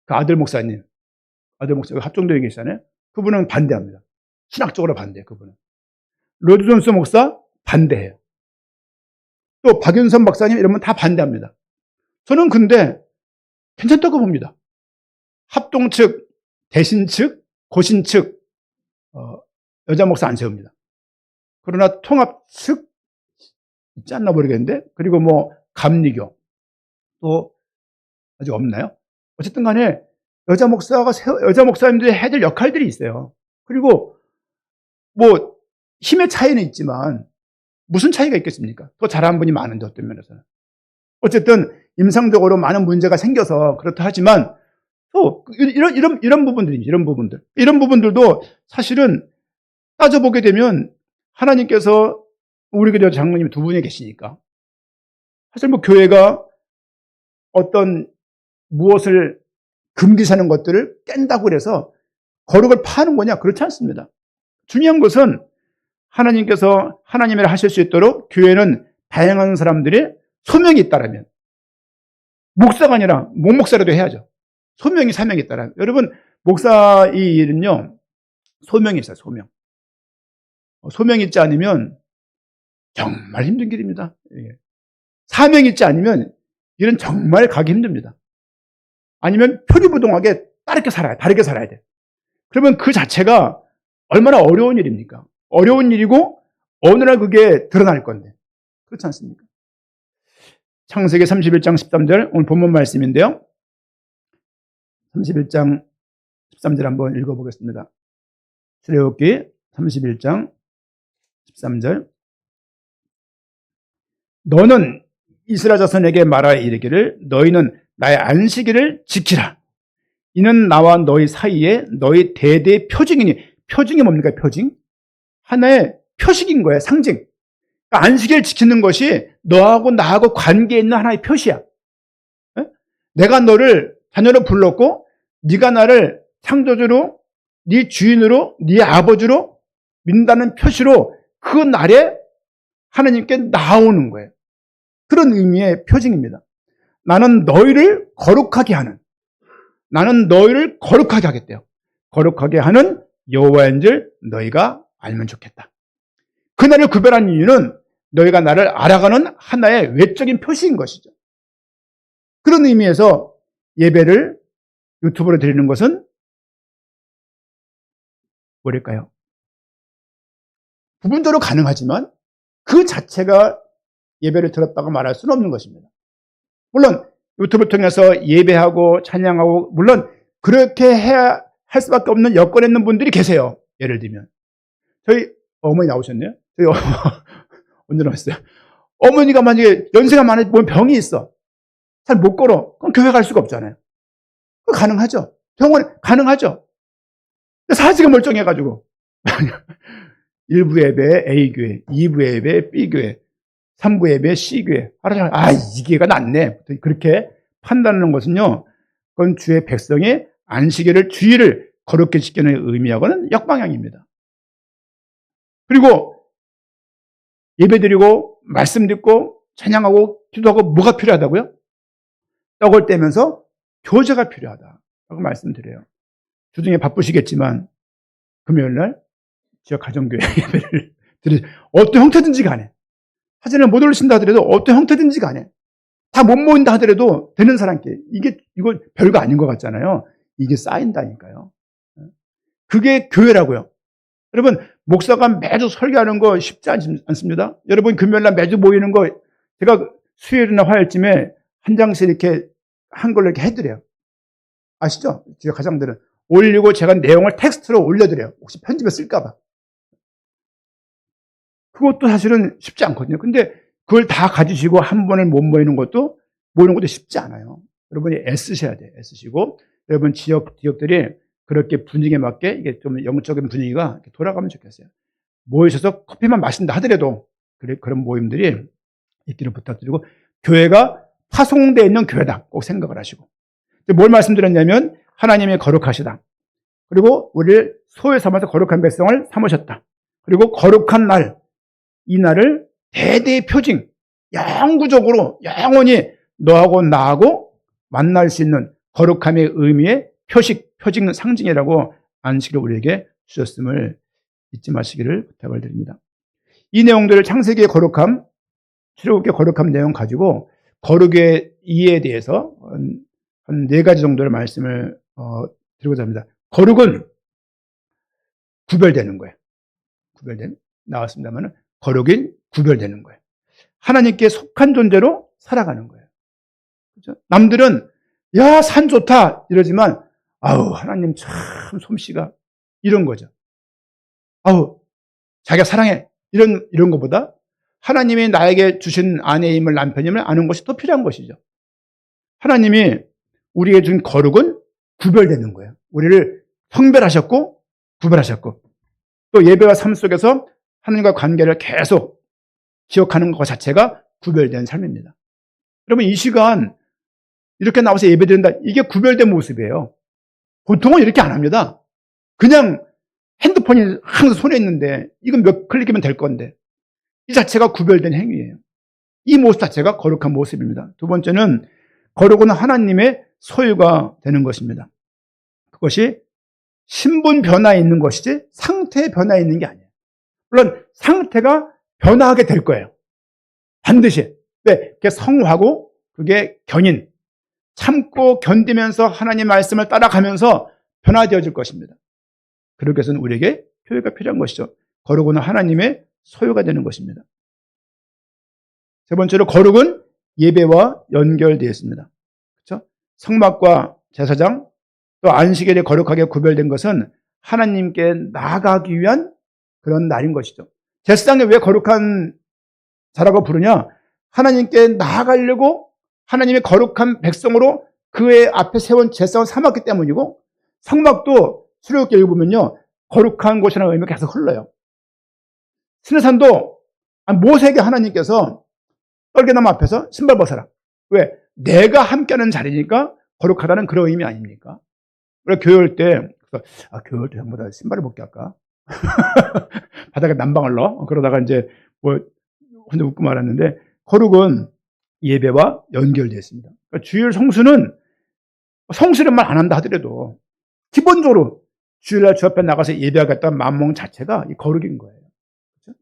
그 아들 목사가 합정동에 계시잖아요. 그분은 반대합니다. 신학적으로 반대해요. 그분은. 로드 존스 목사 반대해요. 또 박윤선 박사님 이런 분 다 반대합니다. 저는 근데 괜찮다고 봅니다. 합동 측, 대신 측, 고신 측 여자 목사 안 세웁니다. 그러나 통합 측 있지 않나 모르겠는데 그리고 감리교 또 아직 없나요? 어쨌든 간에 여자 목사님들이 해야 될 역할들이 있어요. 그리고 힘의 차이는 있지만 무슨 차이가 있겠습니까? 더 잘하는 분이 많은데 어떤 면에서는. 어쨌든 임상적으로 많은 문제가 생겨서 그렇다 하지만 또 이런 부분들도 사실은 따져보게 되면 하나님께서 우리 교회 장로님 2분이 계시니까 사실 교회가 어떤 무엇을 금기사는 것들을 깬다고 해서 거룩을 파는 거냐? 그렇지 않습니다. 중요한 것은 하나님께서 하나님의 일을 하실 수 있도록 교회는 다양한 사람들의 소명이 있다라면 목사가 아니라 목목사라도 해야죠. 사명이 있다라면 여러분 목사 이 일은요 소명이 있어요. 소명이 있지 않으면 정말 힘든 길입니다. 사명이 있지 않으면 일은 정말 가기 힘듭니다. 아니면 표리부동하게 다르게 살아야 돼. 그러면 그 자체가 얼마나 어려운 일입니까? 어려운 일이고 어느 날 그게 드러날 건데 그렇지 않습니까? 창세기 31장 13절 오늘 본문 말씀인데요. 31장 13절 한번 읽어보겠습니다. 출애굽기 31장 13절 너는 이스라엘 자손에게 말하여 이르기를 너희는 나의 안식일을 지키라. 이는 나와 너희 사이에 너희 대대의 표징이니, 표징이 뭡니까? 표징? 하나의 표식인 거예요. 상징. 그러니까 안식일 지키는 것이 너하고 나하고 관계 있는 하나의 표시야. 에? 내가 너를 자녀로 불렀고 네가 나를 창조주로, 네 주인으로, 네 아버지로 믿는다는 표시로 그 날에 하나님께 나오는 거예요. 그런 의미의 표징입니다. 나는 너희를 거룩하게 하는, 나는 너희를 거룩하게 하겠대요. 거룩하게 하는 여호와인 줄 너희가 알면 좋겠다. 그날을 구별한 이유는 너희가 나를 알아가는 하나의 외적인 표시인 것이죠. 그런 의미에서 예배를 유튜브로 드리는 것은 뭐랄까요? 부분적으로 가능하지만 그 자체가 예배를 드렸다고 말할 수는 없는 것입니다. 물론 유튜브를 통해서 예배하고 찬양하고, 물론 그렇게 해야 할 수밖에 없는 여건에 있는 분들이 계세요. 예를 들면 저희 어머니 나오셨네요. 저희 언제 나왔어요? 어머니가 만약에 연세가 많아, 뭐 병이 있어, 잘 못 걸어, 그럼 교회 갈 수가 없잖아요. 가능하죠. 병원에 가능하죠. 사지가 멀쩡해가지고 1부 예배에 A교회, 2부 예배에 B교회, 3부 예배에 C교회, 이 교회가 낫네, 그렇게 판단하는 것은요, 그건 주의 백성의 안식일을, 주일을 거룩히 지키는 의미하고는 역방향입니다. 그리고 예배드리고 말씀 듣고 찬양하고 기도하고 뭐가 필요하다고요? 떡을 떼면서 교제가 필요하다고 말씀드려요. 주중에 바쁘시겠지만 금요일날 지역 가정교회 예배를 어떤 형태든지 간에, 사진을 못 올리신다 하더라도 어떤 형태든지 간에, 다 못 모인다 하더라도 되는 사람께, 이거 별거 아닌 것 같잖아요. 이게 쌓인다니까요. 그게 교회라고요. 여러분, 목사가 매주 설교하는 거 쉽지 않습니다. 여러분, 금요일날 매주 모이는 거 제가 수요일이나 화요일쯤에 한 장씩 이렇게 한글로 이렇게 해드려요. 아시죠? 지역 가장들은 올리고 제가 내용을 텍스트로 올려드려요. 혹시 편집에 쓸까봐. 그것도 사실은 쉽지 않거든요. 근데 그걸 다 가지시고 한 번에 못 모이는 것도 쉽지 않아요. 여러분이 애쓰셔야 돼요. 애쓰시고, 여러분 지역들이 그렇게 분위기에 맞게 이게 좀 영적인 분위기가 돌아가면 좋겠어요. 모이셔서 커피만 마신다 하더라도 그런 모임들이 있기를 부탁드리고, 교회가 파송되어 있는 교회다 꼭 생각을 하시고, 뭘 말씀드렸냐면 하나님이 거룩하시다. 그리고 우리를 소유 삼아서 거룩한 백성을 삼으셨다. 그리고 거룩한 날, 이 날을 대대의 표징, 영구적으로 영원히 너하고 나하고 만날 수 있는 거룩함의 의미의 표징 상징이라고 안식일을 우리에게 주셨음을 잊지 마시기를 부탁을 드립니다. 이 내용들을 창세기의 거룩함, 출애굽기의 거룩함 내용 가지고 거룩의 이해에 대해서 한 4가지 정도의 말씀을 드리고자 합니다. 거룩은 구별되는 거예요. 나왔습니다만 거룩인 구별되는 거예요. 하나님께 속한 존재로 살아가는 거예요. 그렇죠? 남들은 야, 산 좋다 이러지만 하나님 참 솜씨가, 이런 거죠. 자기가 사랑해, 이런 것보다 하나님이 나에게 주신 아내임을, 남편임을 아는 것이 더 필요한 것이죠. 하나님이 우리에게 준 거룩은 구별되는 거예요. 우리를 성별하셨고 구별하셨고, 또 예배와 삶 속에서 하나님과 관계를 계속 기억하는 것 자체가 구별된 삶입니다. 여러분, 이 시간 이렇게 나와서 예배드린다, 이게 구별된 모습이에요. 보통은 이렇게 안 합니다. 그냥 핸드폰이 항상 손에 있는데 이건 몇 클릭이면 될 건데, 이 자체가 구별된 행위예요. 이 모습 자체가 거룩한 모습입니다. 두 번째는 거룩은 하나님의 소유가 되는 것입니다. 그것이 신분 변화에 있는 것이지 상태의 변화에 있는 게 아니에요. 물론 상태가 변화하게 될 거예요. 반드시. 그게 성화고, 그게 견인, 참고 견디면서 하나님 말씀을 따라가면서 변화되어질 것입니다. 그렇게 해서는 우리에게 교회가 필요한 것이죠. 거룩은 하나님의 소유가 되는 것입니다. 세 번째로 거룩은 예배와 연결되어 있습니다. 그렇죠? 성막과 제사장, 또 안식일에 거룩하게 구별된 것은 하나님께 나아가기 위한 그런 날인 것이죠. 제사장이 왜 거룩한 자라고 부르냐? 하나님께 나아가려고, 하나님의 거룩한 백성으로 그의 앞에 세운 제사장을 삼았기 때문이고, 성막도 출애굽기 읽으면요, 거룩한 곳이라는 의미가 계속 흘러요. 시내산도 모세에게 하나님께서 떨게나무 앞에서 신발 벗어라. 왜? 내가 함께하는 자리니까 거룩하다는 그런 의미 아닙니까? 우리가 교회 올 때, 교회 올 때 전부 다 신발을 벗게 할까? 바닥에 난방을 넣어? 그러다가 이제 혼자 웃고 말았는데, 거룩은 예배와 연결되어 있습니다. 그러니까 주일 성수는 성수련만 안 한다 하더라도 기본적으로 주일날 주 앞에 나가서 예배하겠다는 마음 자체가 이 거룩인 거예요. 그렇죠?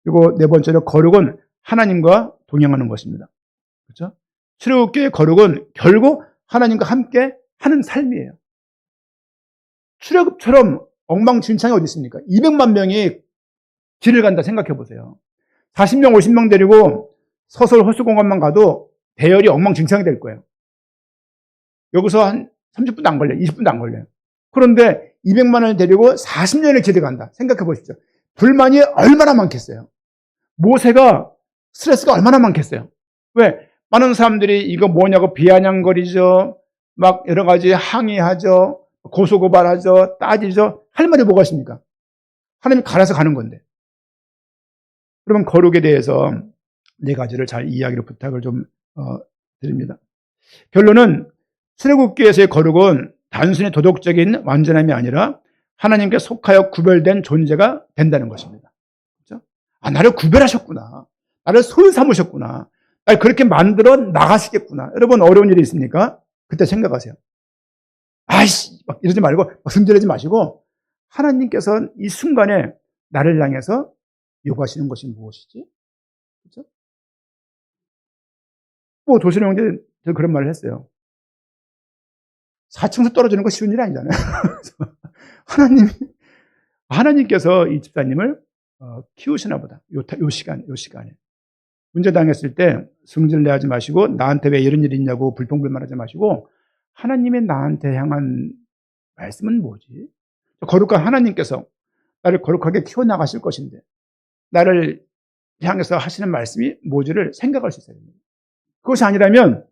그리고 네 번째로 거룩은 하나님과 동행하는 것입니다. 그렇죠? 출애굽기의 거룩은 결국 하나님과 함께 하는 삶이에요. 출애굽처럼 엉망진창이 어디 있습니까? 200만 명이 길을 간다 생각해 보세요. 40명, 50명 데리고 서설 호수공원만 가도 대열이 엉망진창이 될 거예요. 여기서 한 30분도 안 걸려요. 20분도 안 걸려요. 그런데 200만 원을 데리고 40년을 길을 간다. 생각해 보십시오. 불만이 얼마나 많겠어요. 모세가 스트레스가 얼마나 많겠어요. 왜? 많은 사람들이 이거 뭐냐고 비아냥거리죠. 막 여러 가지 항의하죠. 고소고발하죠. 따지죠. 할 말이 뭐가 있습니까? 하나님이 갈아서 가는 건데. 그러면 거룩에 대해서 네 가지를 잘 이야기를 부탁을 좀 드립니다. 결론은 출애굽기에서의 거룩은 단순히 도덕적인 완전함이 아니라 하나님께 속하여 구별된 존재가 된다는 것입니다. 그렇죠? 나를 구별하셨구나. 나를 소유 삼으셨구나. 나를 그렇게 만들어 나가시겠구나. 여러분 어려운 일이 있습니까? 그때 생각하세요. 아이씨 막 이러지 말고 막 승질내지 마시고 하나님께서 이 순간에 나를 향해서 요구하시는 것이 무엇이지? 그렇죠? 도시락 형제 그런 말을 했어요. 4층에서 떨어지는 거 쉬운 일이 아니잖아요. 하나님께서 이 집사님을 키우시나 보다. 요 시간에. 문제 당했을 때 승질 내지 마시고 나한테 왜 이런 일이 있냐고 불평불만하지 마시고 하나님의 나한테 향한 말씀은 뭐지? 거룩한 하나님께서 나를 거룩하게 키워나가실 것인데 나를 향해서 하시는 말씀이 뭐지를 생각할 수 있어야 됩니다. 그것이 아니라면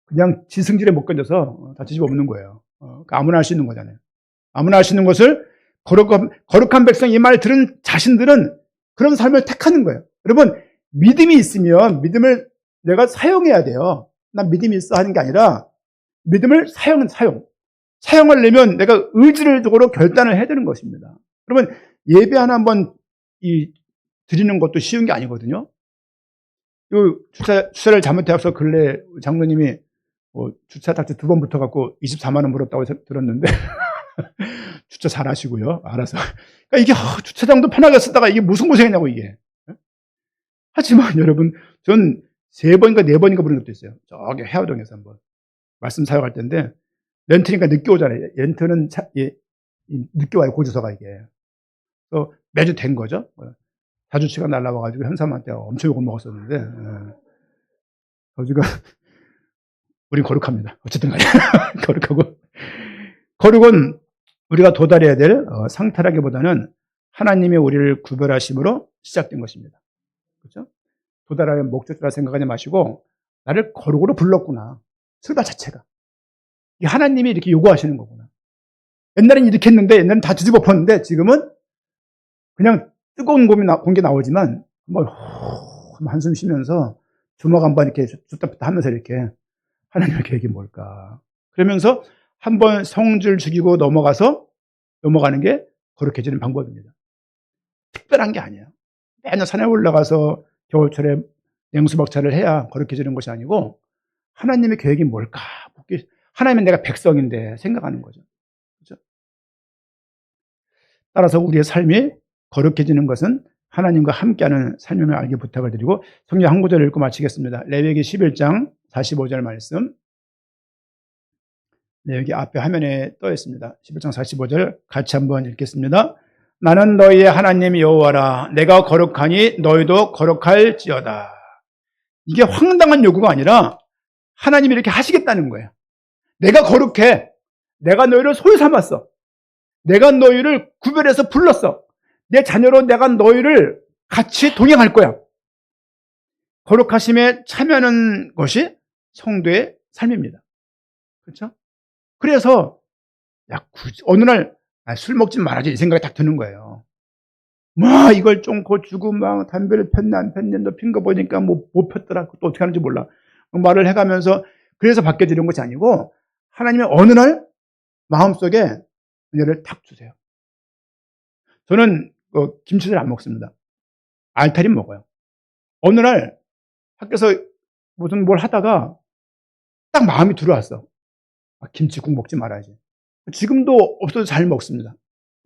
그냥 지승질에 못 견뎌서 다 뒤집어 엎는 거예요. 그러니까 아무나 할 수 있는 거잖아요. 아무나 할 수 있는 것을 거룩한 백성 이 말 들은 자신들은 그런 삶을 택하는 거예요. 여러분 믿음이 있으면 믿음을 내가 사용해야 돼요. 난 믿음이 있어 하는 게 아니라 믿음을 사용하려면 내가 의지를 두고 결단을 해야 되는 것입니다. 여러분 예배 하나 한번 드리는 것도 쉬운 게 아니거든요. 주차를 잘못해서 근래 장로님이 주차 딱지 2번 붙어갖고 24만 원 물었다고 들었는데 주차 잘 하시고요. 알아서. 그러니까 이게 주차장도 편하게 쓰다가 이게 무슨 고생이냐고 이게. 하지만 여러분 전 3번인가 4번인가 부른 적도 있어요. 저기 해화동에서 한번 말씀 사역할 때인데 렌트니까 늦게 오잖아요. 렌트는 늦게 와요. 고지서가 이게. 또 매주 된 거죠. 4주치가 날라와가지고 현사한테 엄청 욕을 먹었었는데 저지가 우린 거룩합니다. 어쨌든 간에 거룩하고 거룩은 우리가 도달해야 될 상태라기보다는 하나님이 우리를 구별하심으로 시작된 것입니다. 그렇죠? 도달할 목적지라 생각하지 마시고 나를 거룩으로 불렀구나. 출발 자체가. 하나님이 이렇게 요구하시는 거구나. 옛날엔 이렇게 했는데 옛날엔 다 뒤집어 엎었는데 지금은 그냥 뜨거운 공기 나오지만 한숨 쉬면서 주먹 한번 이렇게 줬다 하면서 이렇게 하나님의 계획이 뭘까? 그러면서 한번 성질 죽이고 넘어가는 게 거룩해지는 방법입니다. 특별한 게 아니에요. 매년 산에 올라가서 겨울철에 냉수박차를 해야 거룩해지는 것이 아니고 하나님의 계획이 뭘까? 하나님은 내가 백성인데 생각하는 거죠. 그렇죠? 따라서 우리의 삶이 거룩해지는 것은 하나님과 함께하는 삶임을 알게 부탁을 드리고 성경 한 구절 읽고 마치겠습니다. 레위기 11장 45절 말씀. 여기 앞에 화면에 떠 있습니다. 11장 45절 같이 한번 읽겠습니다. 나는 너희의 하나님 여호와라. 내가 거룩하니 너희도 거룩할지어다. 이게 황당한 요구가 아니라 하나님이 이렇게 하시겠다는 거예요. 내가 거룩해. 내가 너희를 소유 삼았어. 내가 너희를 구별해서 불렀어. 내 자녀로 내가 너희를 같이 동행할 거야. 거룩하심에 참여하는 것이 성도의 삶입니다. 그렇죠? 그래서 어느 날 술 먹지 말아야지 이 생각이 딱 드는 거예요. 이걸 좀 고주고 막 담배를 폈나 안 폈는데 핀 거 보니까 못 폈더라. 또 어떻게 하는지 몰라. 말을 해가면서 그래서 바뀌어지는 것이 아니고 하나님의 어느 날 마음속에 은혜를 탁 주세요. 저는 김치를 안 먹습니다. 알타림 먹어요. 어느 날 밖에서 무슨 뭘 하다가 딱 마음이 들어왔어. 김치국 먹지 말아야지. 지금도 없어도 잘 먹습니다.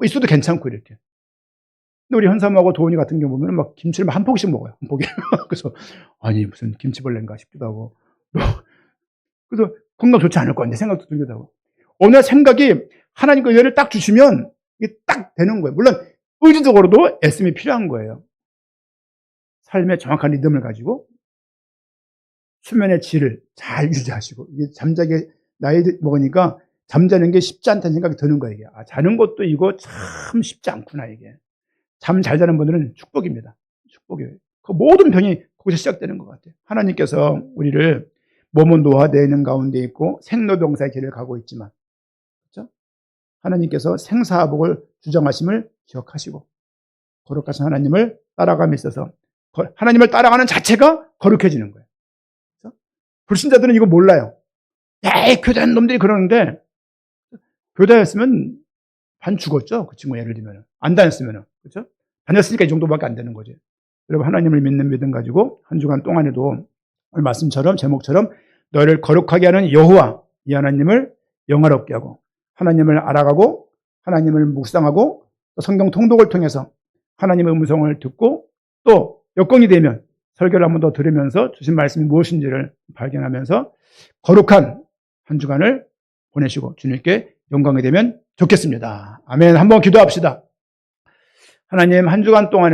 있어도 괜찮고 이렇게. 근데 우리 현삼하고 도훈이 같은 경우 보면 막 김치를 한 포기씩 먹어요. 한 포기. 그래서 아니 무슨 김치벌레인가 싶기도 하고. 그래서 건강 좋지 않을 것 같은데 생각도 들기도 하고. 어느 날 생각이 하나님께 은혜를 딱 주시면 이게 딱 되는 거예요. 물론 의지적으로도 애씀이 필요한 거예요. 삶의 정확한 리듬을 가지고 수면의 질을 잘 유지하시고, 이게 잠자기 나이 먹으니까 잠자는 게 쉽지 않다는 생각이 드는 거예요. 이게. 자는 것도 이거 참 쉽지 않구나, 이게. 잠 잘 자는 분들은 축복입니다. 축복이에요. 그 모든 병이 거기서 시작되는 것 같아요. 하나님께서 우리를 몸은 노화되는 가운데 있고 생로병사의 길을 가고 있지만, 그렇죠? 하나님께서 생사화복을 주장하심을 기억하시고, 거룩하신 하나님을 따라감에 있어서 하나님을 따라가는 자체가 거룩해지는 거예요. 그렇죠? 불신자들은 이거 몰라요. 에이, 교대한 놈들이 그러는데, 교대했으면 반 죽었죠. 그 친구 예를 들면. 안 다녔으면. 그렇죠? 다녔으니까 이 정도밖에 안 되는 거지. 여러분, 하나님을 믿는 믿음 가지고 한 주간 동안에도 말씀처럼, 제목처럼 너희를 거룩하게 하는 여호와, 이 하나님을 영화롭게 하고, 하나님을 알아가고, 하나님을 묵상하고, 또 성경 통독을 통해서 하나님의 음성을 듣고, 또 여건이 되면 설교를 한 번 더 들으면서 주신 말씀이 무엇인지를 발견하면서 거룩한 한 주간을 보내시고 주님께 영광이 되면 좋겠습니다. 아멘. 한번 기도합시다. 하나님, 한 주간 동안